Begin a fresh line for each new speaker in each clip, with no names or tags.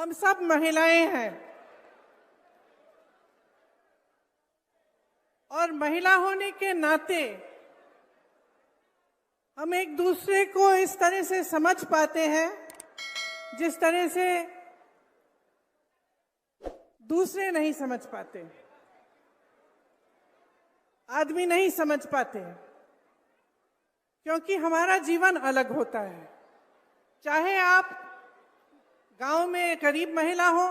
हम सब महिलाएं हैं और महिला होने के नाते हम एक दूसरे को इस तरह से समझ पाते हैं जिस तरह से दूसरे नहीं समझ पाते, आदमी नहीं समझ पाते, क्योंकि हमारा जीवन अलग होता है। चाहे आप गांव में गरीब महिला हो,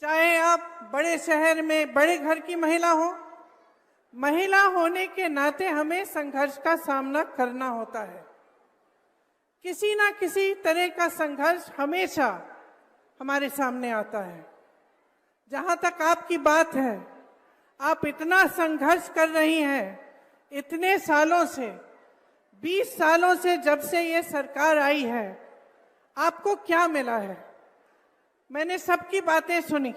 चाहे आप बड़े शहर में बड़े घर की महिला हो, महिला होने के नाते हमें संघर्ष का सामना करना होता है। किसी ना किसी तरह का संघर्ष हमेशा हमारे सामने आता है। जहां तक आपकी बात है, आप इतना संघर्ष कर रही हैं इतने सालों से, 20 सालों से, जब से ये सरकार आई है, आपको क्या मिला है? मैंने सबकी बातें सुनी।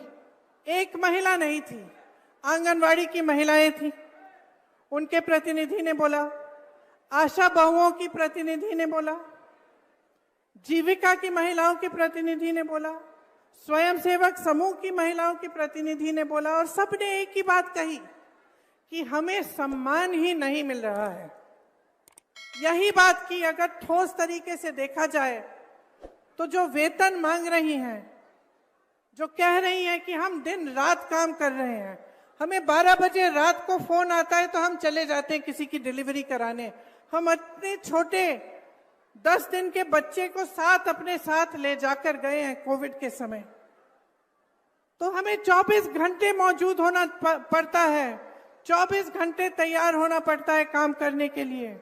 एक महिला नहीं थी, आंगनवाड़ी की महिलाएं थी, उनके प्रतिनिधि ने बोला, आशा बहुओं की प्रतिनिधि ने बोला, जीविका की महिलाओं के प्रतिनिधि ने बोला, स्वयंसेवक समूह की महिलाओं की प्रतिनिधि ने बोला, और सबने एक ही बात कही कि हमें सम्मान ही नहीं मिल रहा है। यही बात की अगर ठोस तरीके से देखा जाए तो जो वेतन मांग रही हैं, जो कह रही हैं कि हम दिन रात काम कर रहे हैं, हमें 12 बजे रात को फोन आता है तो हम चले जाते हैं किसी की डिलीवरी कराने, हम अपने छोटे 10 दिन के बच्चे को साथ अपने साथ ले जाकर गए हैं कोविड के समय, तो हमें 24 घंटे मौजूद होना पड़ता है, 24 घंटे तैयार होना पड़ता है काम करने के लिए,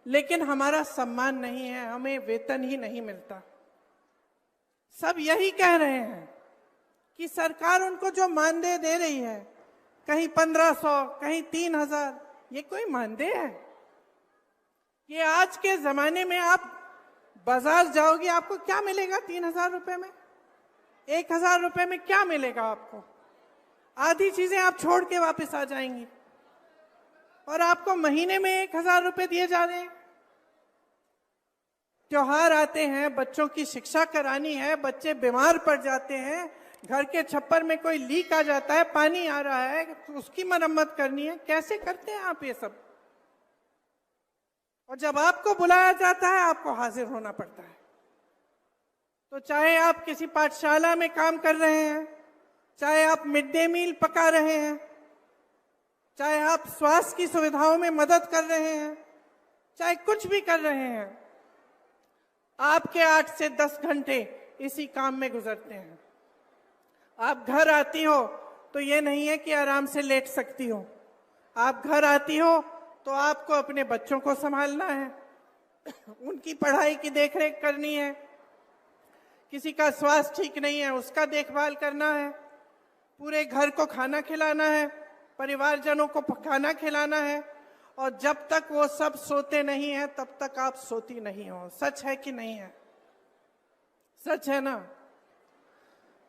लेकिन हमारा सम्मान नहीं है, हमें वेतन ही नहीं मिलता। सब यही कह रहे हैं कि सरकार उनको जो मानदेय दे रही है, कहीं 1500, कहीं 3000, ये कोई मानदेय है? ये आज के जमाने में आप बाजार जाओगे, आपको क्या मिलेगा 3000 रुपए में? 1000 रुपए में क्या मिलेगा आपको? आधी चीजें आप छोड़ के वापस आ जाएंगी, और आपको महीने में 1000 रुपए दिए जा रहे हैं। त्योहार आते हैं, बच्चों की शिक्षा करानी है, बच्चे बीमार पड़ जाते हैं, घर के छप्पर में कोई लीक आ जाता है, पानी आ रहा है, उसकी मरम्मत करनी है, कैसे करते हैं आप ये सब? और जब आपको बुलाया जाता है, आपको हाजिर होना पड़ता है। तो चाहे आप किसी पाठशाला में काम कर रहे हैं, चाहे आप मिड डे मील पका रहे हैं, चाहे आप स्वास्थ्य की सुविधाओं में मदद कर रहे हैं, चाहे कुछ भी कर रहे हैं, आपके 8 से 10 घंटे इसी काम में गुजरते हैं। आप घर आती हो तो ये नहीं है कि आराम से लेट सकती हो, आप घर आती हो तो आपको अपने बच्चों को संभालना है, उनकी पढ़ाई की देखरेख करनी है, किसी का स्वास्थ्य ठीक नहीं है उसका देखभाल करना है, पूरे घर को खाना खिलाना है, परिवारजनों को खाना खिलाना है, और जब तक वो सब सोते नहीं हैं तब तक आप सोती नहीं हो। सच है कि नहीं है? सच है ना?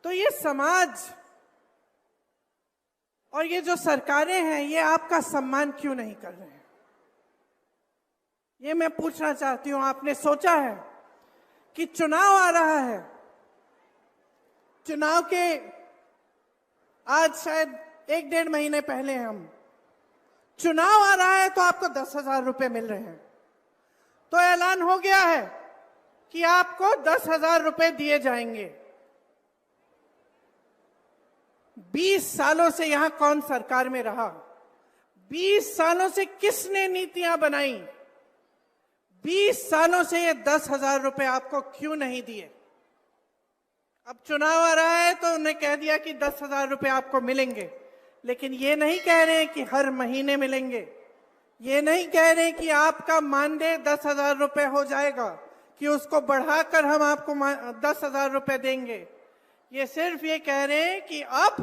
तो ये समाज और ये जो सरकारें हैं, ये आपका सम्मान क्यों नहीं कर रहे हैं? ये मैं पूछना चाहती हूं। आपने सोचा है कि चुनाव आ रहा है, चुनाव के आज शायद 1-1.5 महीने पहले हम चुनाव आ रहा है तो आपको 10,000 रुपए मिल रहे हैं, तो ऐलान हो गया है कि आपको 10,000 रुपए दिए जाएंगे। 20 सालों से यहां कौन सरकार में रहा? 20 सालों से किसने नीतियां बनाई? 20 सालों से ये 10,000 रुपए आपको क्यों नहीं दिए? अब चुनाव आ रहा है तो उन्हें कह दिया कि 10,000 रुपए आपको मिलेंगे, लेकिन ये नहीं कह रहे कि हर महीने मिलेंगे, ये नहीं कह रहे कि आपका मानदेय 10,000 रुपए हो जाएगा, कि उसको बढ़ाकर हम आपको 10,000 रुपए देंगे। ये सिर्फ ये कह रहे हैं कि अब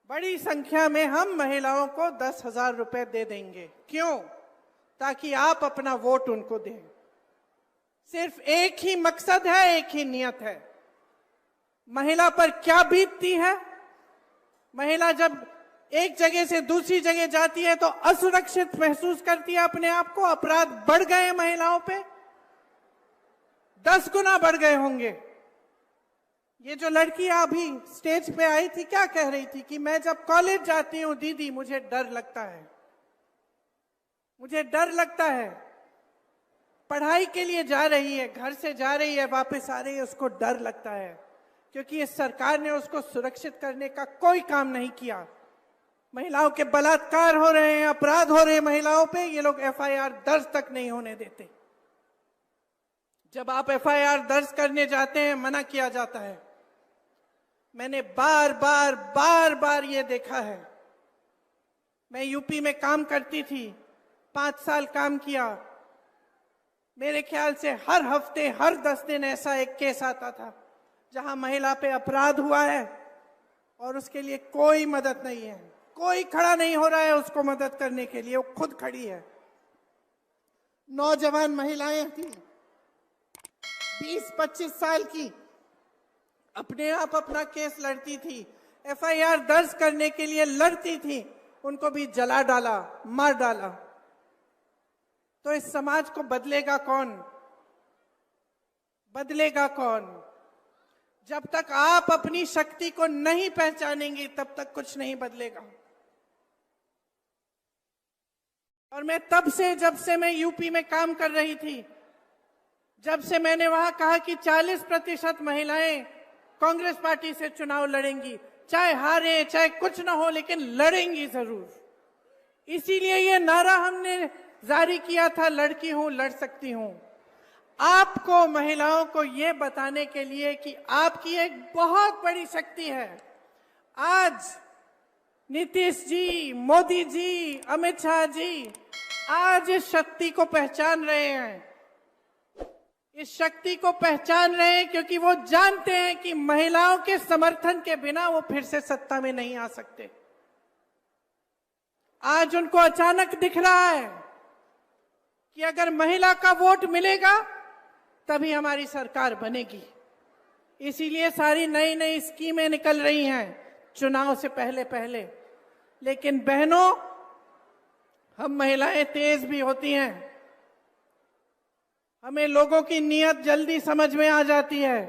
बड़ी संख्या में हम महिलाओं को 10,000 रुपए दे देंगे। क्यों? ताकि आप अपना वोट उनको दें। सिर्फ एक ही मकसद है, एक ही नियत है। महिला पर क्या बीतती है? महिला जब एक जगह से दूसरी जगह जाती है तो असुरक्षित महसूस करती है अपने आप को। अपराध बढ़ गए महिलाओं पे, 10 गुना बढ़ गए होंगे। ये जो लड़की अभी स्टेज पे आई थी, क्या कह रही थी कि मैं जब कॉलेज जाती हूँ दीदी मुझे डर लगता है, मुझे डर लगता है। पढ़ाई के लिए जा रही है, घर से जा रही है, वापस आ रही है, उसको डर लगता है क्योंकि इस सरकार ने उसको सुरक्षित करने का कोई काम नहीं किया। महिलाओं के बलात्कार हो रहे हैं, अपराध हो रहे हैं महिलाओं पे, ये लोग एफआईआर दर्ज तक नहीं होने देते। जब आप एफआईआर दर्ज करने जाते हैं मना किया जाता है। मैंने बार बार ये देखा है। मैं यूपी में काम करती थी, 5 साल काम किया। मेरे ख्याल से हर हफ्ते, हर 10 दिन ऐसा एक केस आता था जहां महिला पे अपराध हुआ है और उसके लिए कोई मदद नहीं है, कोई खड़ा नहीं हो रहा है उसको मदद करने के लिए, वो खुद खड़ी है। नौजवान महिलाएं थी, 20-25 साल की, अपने आप अपना केस लड़ती थी, एफआईआर दर्ज करने के लिए लड़ती थी, उनको भी जला डाला, मार डाला। तो इस समाज को बदलेगा कौन? बदलेगा कौन? जब तक आप अपनी शक्ति को नहीं पहचानेंगे तब तक कुछ नहीं बदलेगा। और मैं तब से, जब से मैं यूपी में काम कर रही थी, जब से मैंने वहां कहा कि 40% महिलाएं कांग्रेस पार्टी से चुनाव लड़ेंगी, चाहे हारे चाहे कुछ ना हो, लेकिन लड़ेंगी जरूर। इसीलिए ये नारा हमने जारी किया था, लड़की हूं लड़ सकती हूं। आपको, महिलाओं को ये बताने के लिए कि आपकी एक बहुत बड़ी शक्ति है। आज नीतीश जी, मोदी जी, अमित शाह जी आज इस शक्ति को पहचान रहे हैं। इस शक्ति को पहचान रहे हैं क्योंकि वो जानते हैं कि महिलाओं के समर्थन के बिना वो फिर से सत्ता में नहीं आ सकते। आज उनको अचानक दिख रहा है कि अगर महिला का वोट मिलेगा तभी हमारी सरकार बनेगी। इसीलिए सारी नई नई स्कीमें निकल रही हैं चुनाव से पहले पहले। लेकिन बहनों, हम महिलाएं तेज भी होती हैं, हमें लोगों की नीयत जल्दी समझ में आ जाती है।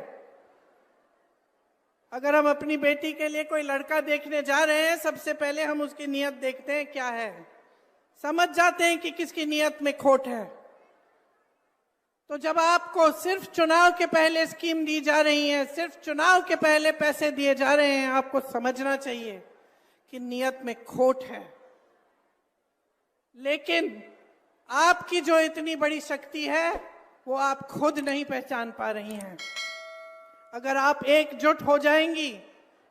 अगर हम अपनी बेटी के लिए कोई लड़का देखने जा रहे हैं, सबसे पहले हम उसकी नीयत देखते हैं क्या है, समझ जाते हैं कि किसकी नीयत में खोट है। तो जब आपको सिर्फ चुनाव के पहले स्कीम दी जा रही है, सिर्फ चुनाव के पहले पैसे दिए जा रहे हैं, आपको समझना चाहिए कि नीयत में खोट है। लेकिन आपकी जो इतनी बड़ी शक्ति है वो आप खुद नहीं पहचान पा रही हैं। अगर आप एकजुट हो जाएंगी,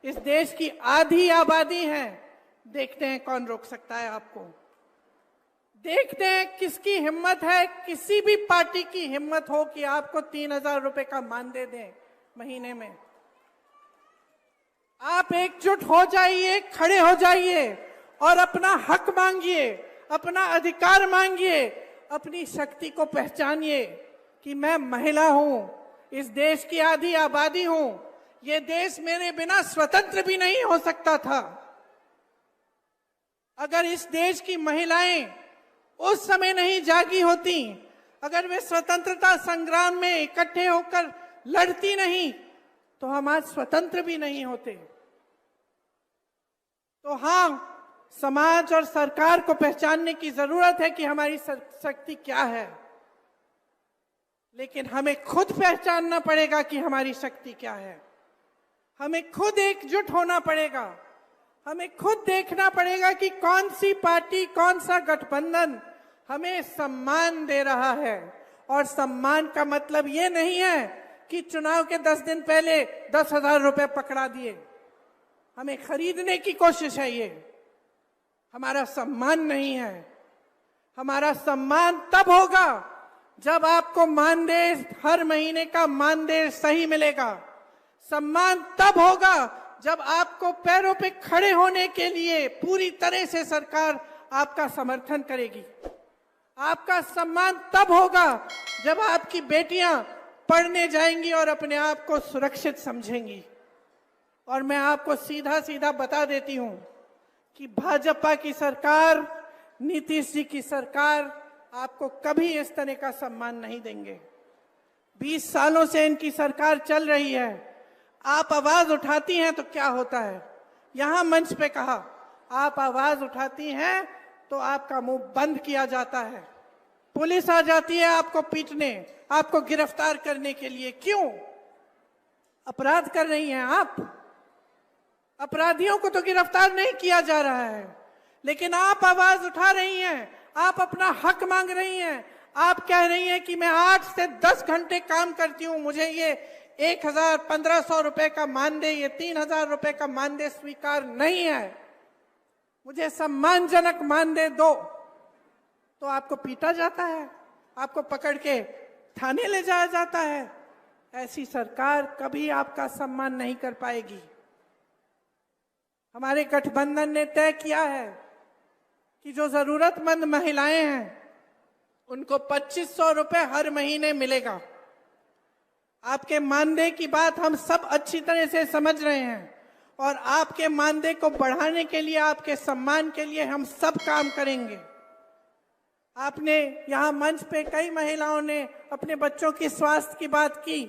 इस देश की आधी आबादी है, देखते हैं कौन रोक सकता है आपको। देखते हैं किसकी हिम्मत है, किसी भी पार्टी की हिम्मत हो कि आपको 3000 रुपए का मानदेय दें महीने में। आप एकजुट हो जाइए, खड़े हो जाइए और अपना हक मांगिए, अपना अधिकार मांगिए, अपनी शक्ति को पहचानिए कि मैं महिला हूं, इस देश की आधी आबादी हूं, ये देश मेरे बिना स्वतंत्र भी नहीं हो सकता था। अगर इस देश की महिलाएं उस समय नहीं जागी होती, अगर वे स्वतंत्रता संग्राम में इकट्ठे होकर लड़ती नहीं, तो हम आज स्वतंत्र भी नहीं होते। तो हाँ, समाज और सरकार को पहचानने की जरूरत है कि हमारी शक्ति क्या है, लेकिन हमें खुद पहचानना पड़ेगा कि हमारी शक्ति क्या है। हमें खुद एकजुट होना पड़ेगा, हमें खुद देखना पड़ेगा कि कौन सी पार्टी, कौन सा गठबंधन हमें सम्मान दे रहा है। और सम्मान का मतलब ये नहीं है कि चुनाव के 10 दिन पहले 10,000 रुपए पकड़ा दिए, हमें खरीदने की कोशिश है। ये हमारा सम्मान नहीं है। हमारा सम्मान तब होगा जब आपको मानदेय, हर महीने का मानदेय सही मिलेगा। सम्मान तब होगा जब आपको पैरों पे खड़े होने के लिए पूरी तरह से सरकार आपका समर्थन करेगी। आपका सम्मान तब होगा जब आपकी बेटियां पढ़ने जाएंगी और अपने आप को सुरक्षित समझेंगी। और मैं आपको सीधा सीधा बता देती हूं कि भाजपा की सरकार, नीतीश जी की सरकार आपको कभी इस तरह का सम्मान नहीं देंगे। 20 सालों से इनकी सरकार चल रही है। आप आवाज उठाती हैं तो क्या होता है? यहां मंच पे कहा, आप आवाज उठाती हैं तो आपका मुंह बंद किया जाता है, पुलिस आ जाती है आपको पीटने, आपको गिरफ्तार करने के लिए। क्यों? अपराध कर रही हैं आप। अपराधियों को तो गिरफ्तार नहीं किया जा रहा है, लेकिन आप आवाज उठा रही हैं, आप अपना हक मांग रही हैं। आप कह रही हैं कि मैं 8 से 10 घंटे काम करती हूं, मुझे ये 1,000-1,500 रुपए का मानदेय, ये 3,000 रुपए का मानदेय स्वीकार नहीं है, मुझे सम्मानजनक मानदेय दो। तो आपको पीटा जाता है, आपको पकड़ के थाने ले जाया जाता है। ऐसी सरकार कभी आपका सम्मान नहीं कर पाएगी। हमारे गठबंधन ने तय किया है कि जो जरूरतमंद महिलाएं हैं उनको 2,500 रुपए हर महीने मिलेगा। आपके मानदेय की बात हम सब अच्छी तरह से समझ रहे हैं और आपके मानदेय को बढ़ाने के लिए, आपके सम्मान के लिए हम सब काम करेंगे। आपने यहाँ मंच पे कई महिलाओं ने अपने बच्चों की स्वास्थ्य की बात की।